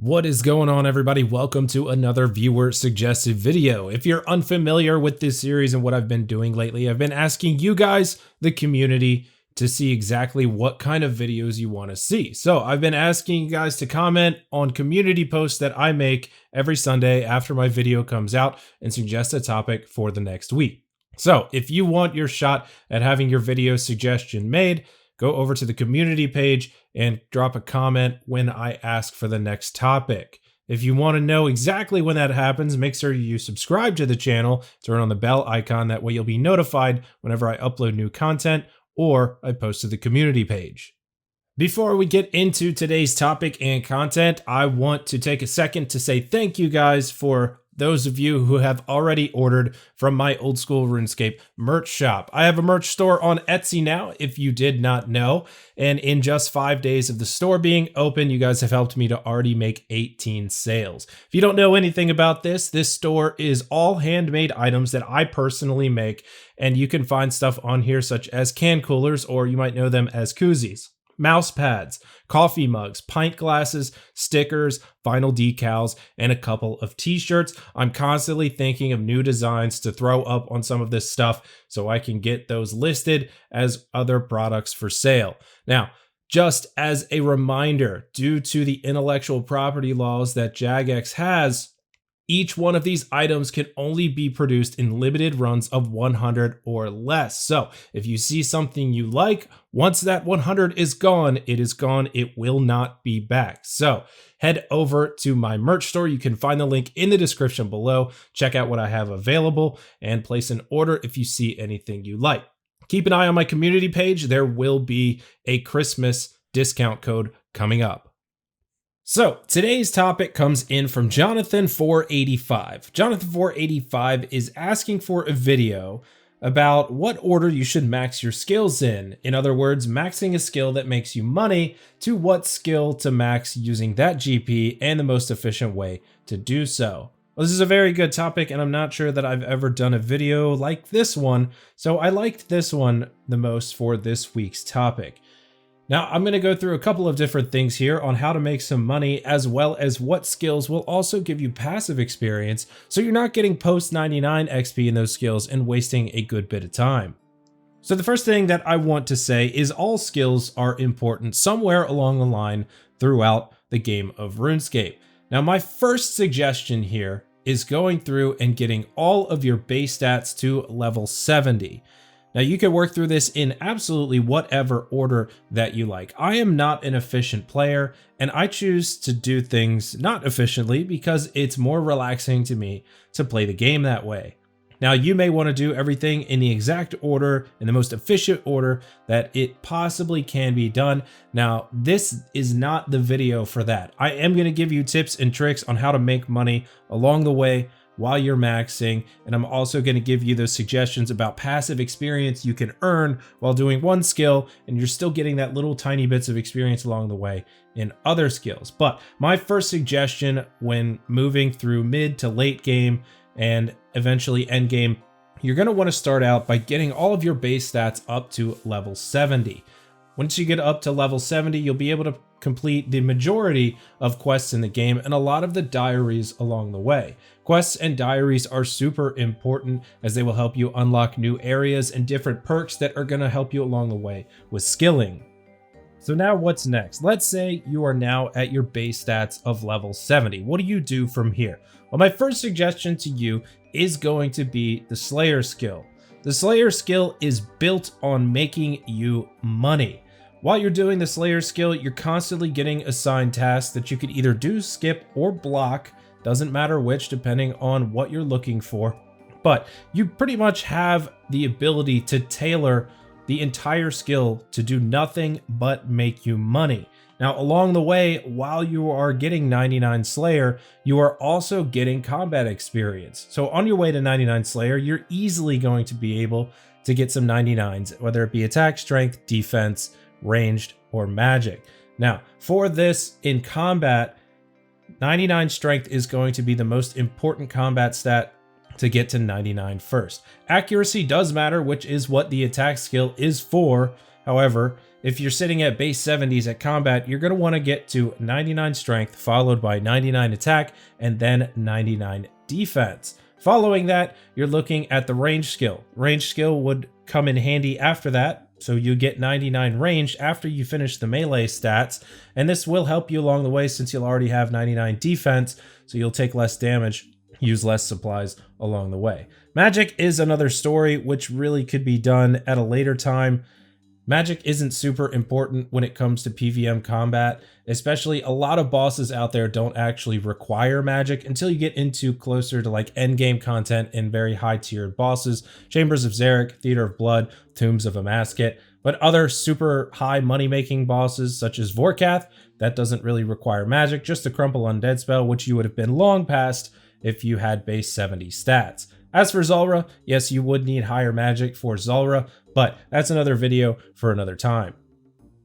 What is going on, everybody? Welcome to another viewer suggested video. If you're unfamiliar with this series and what I've been doing lately, I've been asking you guys, the community, to see exactly what kind of videos you want to see. So I've been asking you guys to comment on community posts that I make every Sunday after my video comes out and suggest a topic for the next week. So if you want your shot at having your video suggestion made, go over to the community page and drop a comment when I ask for the next topic. If you want to know exactly when that happens, make sure you subscribe to the channel, turn on the bell icon. That way you'll be notified whenever I upload new content or I post to the community page. Before we get into today's topic and content, I want to take a second to say thank you guys for those of you who have already ordered from my Old School RuneScape merch shop. I have a merch store on Etsy now, if you did not know, and in just 5 days of the store being open, you guys have helped me to already make 18 sales. If you don't know anything about this store is all handmade items that I personally make, and you can find stuff on here such as can coolers, or you might know them as koozies, mouse pads, coffee mugs, pint glasses, stickers, vinyl decals, and a couple of t-shirts. I'm constantly thinking of new designs to throw up on some of this stuff so I can get those listed as other products for sale. Now, just as a reminder, due to the intellectual property laws that Jagex has, each one of these items can only be produced in limited runs of 100 or less. So if you see something you like, once that 100 is gone, it is gone. It will not be back. So head over to my merch store. You can find the link in the description below. Check out what I have available and place an order if you see anything you like. Keep an eye on my community page. There will be a Christmas discount code coming up. So today's topic comes in from Jonathan485. Jonathan485 is asking for a video about what order you should max your skills in. In other words, maxing a skill that makes you money to what skill to max using that GP and the most efficient way to do so. Well, this is a very good topic, and I'm not sure that I've ever done a video like this one, so I liked this one the most for this week's topic. Now, I'm going to go through a couple of different things here on how to make some money, as well as what skills will also give you passive experience, so you're not getting post 99 XP in those skills and wasting a good bit of time. So the first thing that I want to say is all skills are important somewhere along the line throughout the game of RuneScape. Now, my first suggestion here is going through and getting all of your base stats to level 70. Now, you can work through this in absolutely whatever order that you like. I am not an efficient player, and I choose to do things not efficiently because it's more relaxing to me to play the game that way. Now, you may want to do everything in the exact order, in the most efficient order that it possibly can be done. Now, this is not the video for that. I am going to give you tips and tricks on how to make money along the way while you're maxing, and I'm also going to give you those suggestions about passive experience you can earn while doing one skill, and you're still getting that little tiny bits of experience along the way in other skills. But my first suggestion when moving through mid to late game and eventually end game, you're going to want to start out by getting all of your base stats up to level 70. Once you get up to level 70, you'll be able to complete the majority of quests in the game and a lot of the diaries along the way. Quests and diaries are super important as they will help you unlock new areas and different perks that are going to help you along the way with skilling. So now what's next? Let's say you are now at your base stats of level 70. What do you do from here? Well, my first suggestion to you is going to be the Slayer skill. The Slayer skill is built on making you money. While you're doing the Slayer skill, you're constantly getting assigned tasks that you could either do, skip, or block. Doesn't matter which, depending on what you're looking for. But you pretty much have the ability to tailor the entire skill to do nothing but make you money. Now, along the way, while you are getting 99 Slayer, you are also getting combat experience. So on your way to 99 Slayer, you're easily going to be able to get some 99s, whether it be attack, strength, defense, ranged, or magic. Now, for this in combat, 99 strength is going to be the most important combat stat to get to 99 first. Accuracy does matter, which is what the attack skill is for. However, if you're sitting at base 70s at combat, you're going to want to get to 99 strength, followed by 99 attack, and then 99 defense. Following that, you're looking at the range skill. Range skill would come in handy after that, so you get 99 range after you finish the melee stats, and this will help you along the way since you'll already have 99 defense, so you'll take less damage, use less supplies along the way. Magic is another story which really could be done at a later time. Magic isn't super important when it comes to PvM combat, especially a lot of bosses out there don't actually require magic until you get into closer to like endgame content and very high tiered bosses, Chambers of Xeric, Theater of Blood, Tombs of Amasket, but other super high money making bosses such as Vorkath, that doesn't really require magic, just a crumple undead spell, which you would have been long past if you had base 70 stats. As for Zulrah, yes, you would need higher magic for Zulrah, but that's another video for another time.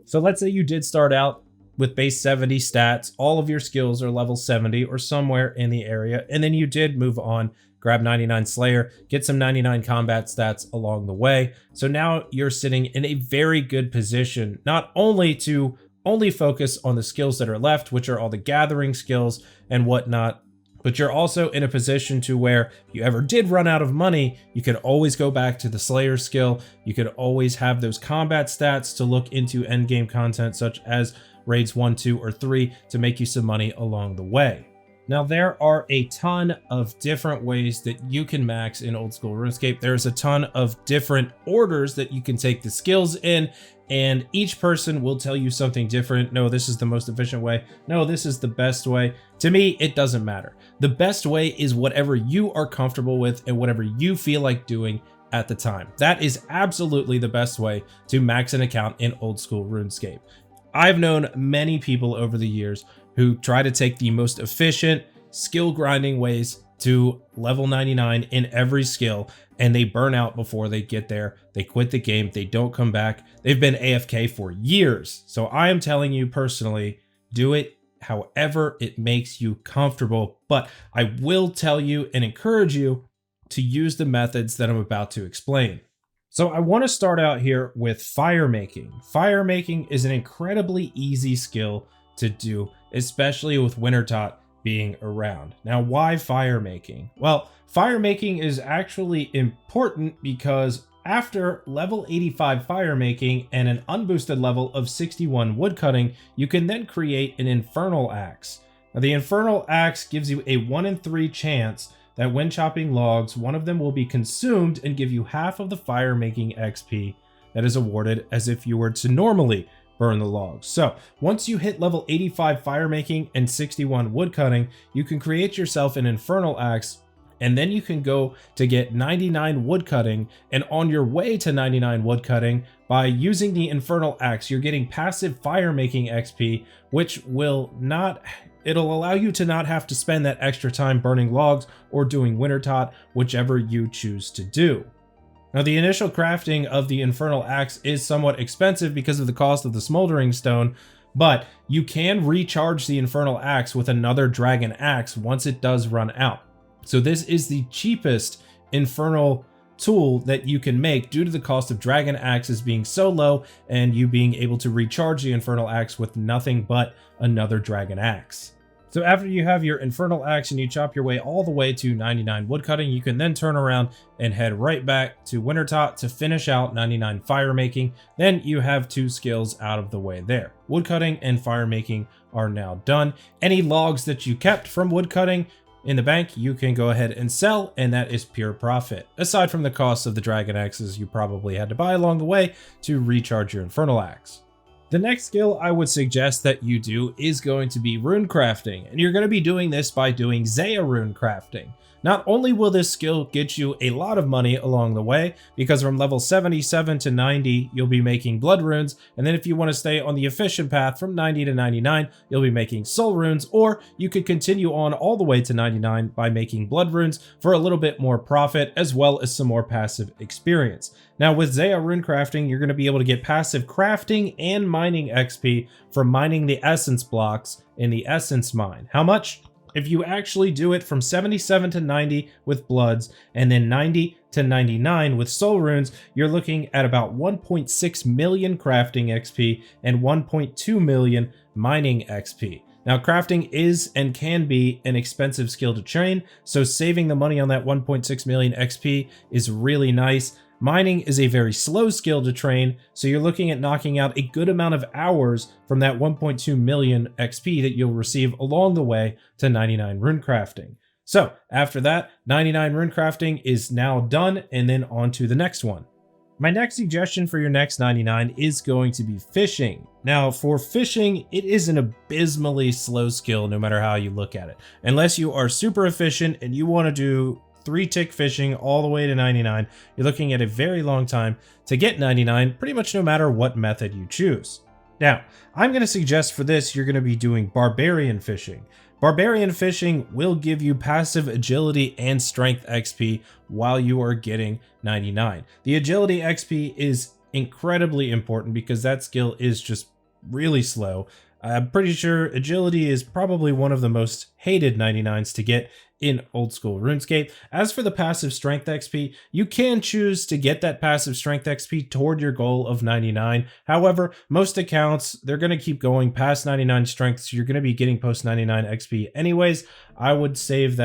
So let's say you did start out with base 70 stats, all of your skills are level 70 or somewhere in the area, and then you did move on, grab 99 Slayer, get some 99 combat stats along the way. So now you're sitting in a very good position, not only to only focus on the skills that are left, which are all the gathering skills and whatnot, but you're also in a position to where if you ever did run out of money, you could always go back to the Slayer skill. You could always have those combat stats to look into endgame content such as raids 1, 2, or 3 to make you some money along the way. Now, there are a ton of different ways that you can max in old school RuneScape. There's a ton of different orders that you can take the skills in, and each person will tell you something different. No, this is the most efficient way. No, this is the best way. To me, it doesn't matter. The best way is whatever you are comfortable with and whatever you feel like doing at the time. That is absolutely the best way to max an account in old school RuneScape. I've known many people over the years who try to take the most efficient skill grinding ways to level 99 in every skill, and they burn out before they get there. They quit the game, they don't come back. They've been AFK for years. So I am telling you personally, do it however it makes you comfortable, but I will tell you and encourage you to use the methods that I'm about to explain. So I want to start out here with firemaking. Firemaking is an incredibly easy skill to do, especially with Wintertot being around. Now, why firemaking? Well, firemaking is actually important because after level 85 firemaking and an unboosted level of 61 woodcutting, you can then create an infernal axe. Now, the infernal axe gives you a 1 in 3 chance that when chopping logs, one of them will be consumed and give you half of the firemaking XP that is awarded as if you were to normally burn the logs. So once you hit level 85 firemaking and 61 woodcutting, you can create yourself an infernal axe, and then you can go to get 99 woodcutting, and on your way to 99 woodcutting, by using the infernal axe, you're getting passive firemaking XP, which it'll allow you to not have to spend that extra time burning logs or doing Wintertot, whichever you choose to do. Now, the initial crafting of the infernal axe is somewhat expensive because of the cost of the smoldering stone, but you can recharge the infernal axe with another dragon axe once it does run out. So this is the cheapest infernal tool that you can make due to the cost of dragon axes being so low and you being able to recharge the infernal axe with nothing but another dragon axe. So after you have your infernal axe and you chop your way all the way to 99 woodcutting, you can then turn around and head right back to Wintertot to finish out 99 firemaking. Then you have 2 skills out of the way there. Woodcutting and firemaking are now done. Any logs that you kept from woodcutting in the bank, you can go ahead and sell, and that is pure profit. Aside from the cost of the dragon axes you probably had to buy along the way to recharge your infernal axe. The next skill I would suggest that you do is going to be runecrafting, and you're going to be doing this by doing Zeah runecrafting. Not only will this skill get you a lot of money along the way, because from level 77 to 90, you'll be making blood runes, and then if you want to stay on the efficient path from 90 to 99, you'll be making soul runes, or you could continue on all the way to 99 by making blood runes for a little bit more profit, as well as some more passive experience. Now with Zeah runecrafting, you're going to be able to get passive crafting and mining XP from mining the essence blocks in the essence mine. How much? If you actually do it from 77 to 90 with bloods and then 90 to 99 with soul runes, you're looking at about 1.6 million crafting XP and 1.2 million mining XP. Now, crafting is and can be an expensive skill to train, so saving the money on that 1.6 million XP is really nice. Mining is a very slow skill to train, so you're looking at knocking out a good amount of hours from that 1.2 million XP that you'll receive along the way to 99 runecrafting. So after that, 99 runecrafting is now done, and then on to the next one. My next suggestion for your next 99 is going to be fishing. Now, for fishing, it is an abysmally slow skill no matter how you look at it. Unless you are super efficient and you want to do 3-tick fishing all the way to 99, you're looking at a very long time to get 99, pretty much no matter what method you choose. Now, I'm going to suggest for this, you're going to be doing barbarian fishing. Barbarian fishing will give you passive agility and strength XP while you are getting 99. The agility XP is incredibly important because that skill is just really slow. I'm pretty sure agility is probably one of the most hated 99s to get in old school RuneScape. As for the passive strength XP, you can choose to get that passive strength XP toward your goal of 99. However, most accounts, they're going to keep going past 99 strength, so you're going to be getting post 99 XP anyways. I would save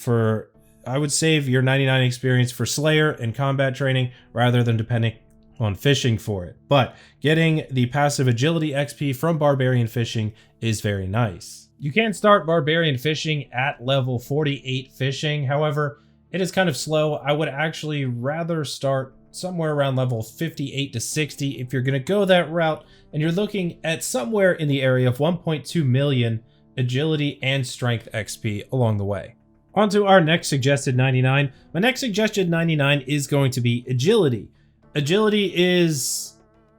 your 99 experience for Slayer and combat training rather than depending on fishing for it. But getting the passive agility XP from barbarian fishing is very nice. You can start barbarian fishing at level 48 fishing. However, it is kind of slow. I would actually rather start somewhere around level 58 to 60 if you're going to go that route, and you're looking at somewhere in the area of 1.2 million agility and strength XP along the way. On to our next suggested 99. My next suggested 99 is going to be agility. Agility is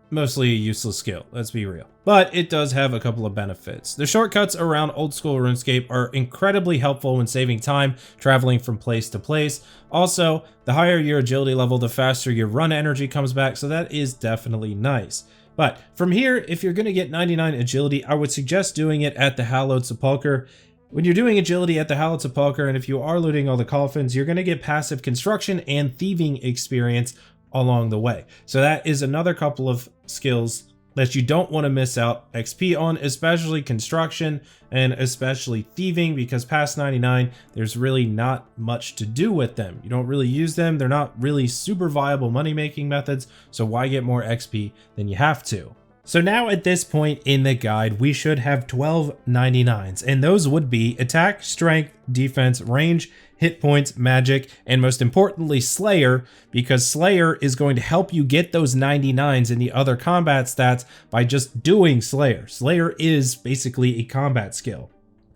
mostly a useless skill, let's be real. But it does have a couple of benefits. The shortcuts around old school RuneScape are incredibly helpful when saving time traveling from place to place. Also, the higher your agility level, the faster your run energy comes back, so that is definitely nice. But from here, if you're going to get 99 agility, I would suggest doing it at the Hallowed Sepulchre. When you're doing agility at the Hallowed Sepulchre, and if you are looting all the coffins, you're going to get passive construction and thieving experience along the way. So that is another couple of skills that you don't want to miss out XP on, especially construction and especially thieving, because past 99, there's really not much to do with them. You don't really use them. They're not really super viable money-making methods, so why get more XP than you have to? So now at this point in the guide, we should have 12 99s, and those would be attack, strength, defense, range, hit points, magic, and most importantly, Slayer, because Slayer is going to help you get those 99s in the other combat stats by just doing Slayer. Slayer is basically a combat skill.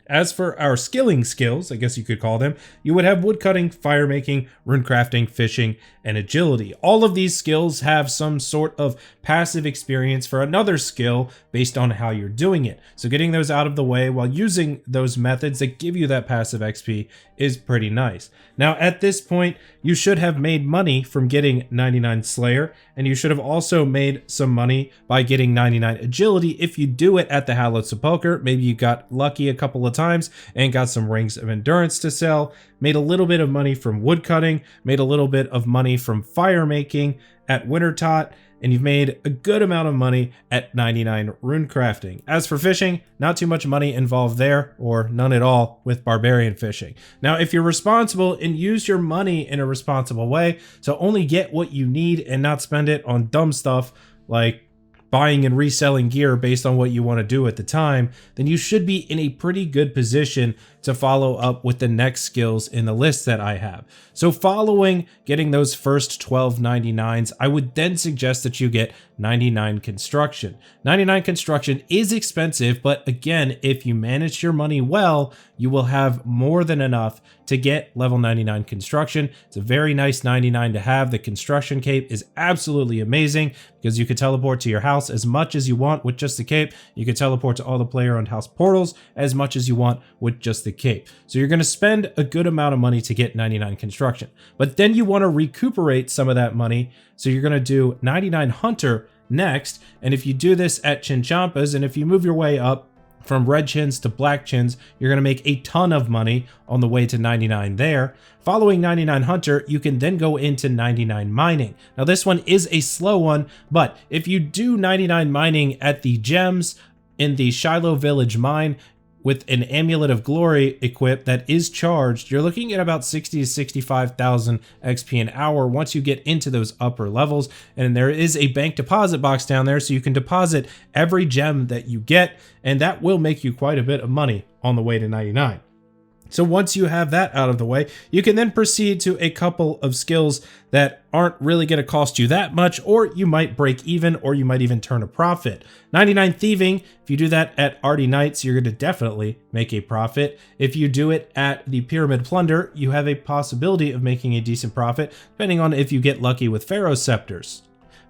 As for our skilling skills, I guess you could call them, you would have woodcutting, firemaking, runecrafting, fishing, and agility. All of these skills have some sort of passive experience for another skill based on how you're doing it. So getting those out of the way while using those methods that give you that passive XP is pretty nice. Now at this point, you should have made money from getting 99 Slayer, and you should have also made some money by getting 99 agility if you do it at the Hallowed Sepulchre. Maybe you got lucky a couple of times and got some rings of endurance to sell, made a little bit of money from woodcutting, made a little bit of money from firemaking at Wintertot, and you've made a good amount of money at 99 runecrafting. As for fishing, not too much money involved there, or none at all with barbarian fishing. Now, if you're responsible and use your money in a responsible way, so only get what you need and not spend it on dumb stuff like buying and reselling gear based on what you want to do at the time, then you should be in a pretty good position to follow up with the next skills in the list that I have. So following getting those first 12 99s, I would then suggest that you get 99 construction. 99 construction is expensive, but again, if you manage your money well, you will have more than enough to get level 99 construction. It's a very nice 99 to have. The construction cape is absolutely amazing because you can teleport to your house as much as you want with just the cape. You can teleport to all the player-owned house portals as much as you want with just the cape. So you're going to spend a good amount of money to get 99 construction, but then you want to recuperate some of that money. So you're going to do 99 hunter next. And if you do this at Chinchampa's, and if you move your way up from red chins to black chins, you're going to make a ton of money on the way to 99 there. Following 99 hunter, you can then go into 99 mining. Now this one is a slow one, but if you do 99 mining at the gems in the Shiloh Village mine with an Amulet of Glory equipped that is charged, you're looking at about 60 to 65,000 XP an hour once you get into those upper levels. And there is a bank deposit box down there, so you can deposit every gem that you get, and that will make you quite a bit of money on the way to 99. So once you have that out of the way, you can then proceed to a couple of skills that aren't really going to cost you that much, or you might break even, or you might even turn a profit. 99 thieving, if you do that at Arty Knights, you're going to definitely make a profit. If you do it at the Pyramid Plunder, you have a possibility of making a decent profit, depending on if you get lucky with Pharaoh Scepters.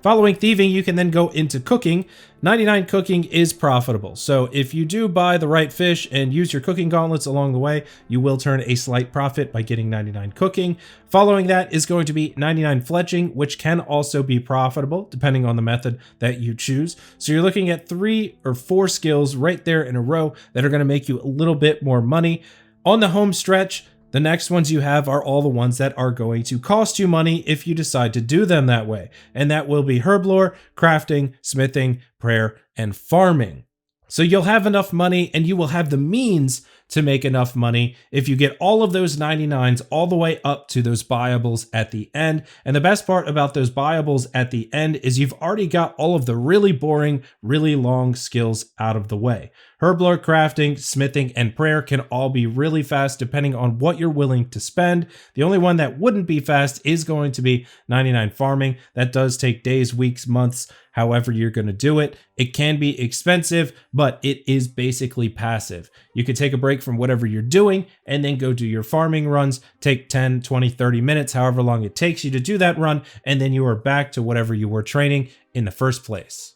Following thieving, you can then go into cooking. 99 cooking is profitable. So if you do buy the right fish and use your cooking gauntlets along the way, you will turn a slight profit by getting 99 cooking. Following that is going to be 99 fletching, which can also be profitable depending on the method that you choose. So you're looking at 3 or 4 skills right there in a row that are going to make you a little bit more money. On the home stretch, the next ones you have are all the ones that are going to cost you money if you decide to do them that way. And that will be herblore, crafting, smithing, prayer, and farming. So you'll have enough money and you will have the means to make enough money if you get all of those 99s all the way up to those buyables at the end. And the best part about those buyables at the end is you've already got all of the really boring, really long skills out of the way. Herblore, crafting, smithing, and prayer can all be really fast depending on what you're willing to spend. The only one that wouldn't be fast is going to be 99 farming. That does take days, weeks, months, however you're going to do it. It can be expensive, but it is basically passive. You can take a break from whatever you're doing and then go do your farming runs. Take 10, 20, 30 minutes, however long it takes you to do that run, and then you are back to whatever you were training in the first place.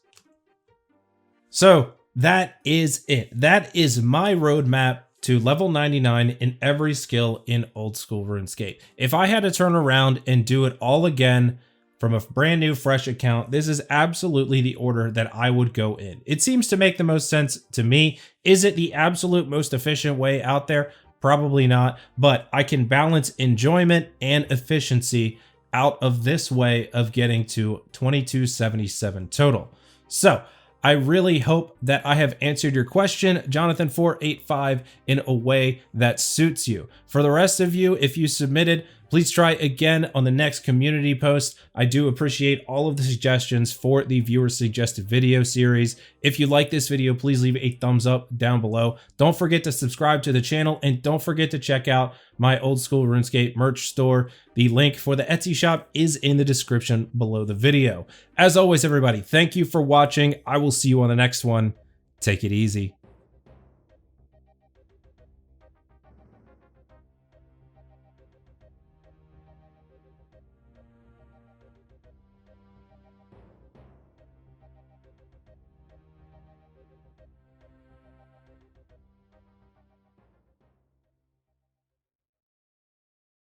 So that is it. That is my roadmap to level 99 in every skill in old school RuneScape. If I had to turn around and do it all again from a brand new fresh account, this is absolutely the order that I would go in. It seems to make the most sense to me. Is it the absolute most efficient way out there? Probably not, but I can balance enjoyment and efficiency out of this way of getting to 2277 total. So I really hope that I have answered your question, Jonathan485, in a way that suits you. For the rest of you, if you submitted, please try again on the next community post. I do appreciate all of the suggestions for the viewer suggested video series. If you like this video, please leave a thumbs up down below. Don't forget to subscribe to the channel, and don't forget to check out my old school RuneScape merch store. The link for the Etsy shop is in the description below the video. As always, everybody, thank you for watching. I will see you on the next one. Take it easy.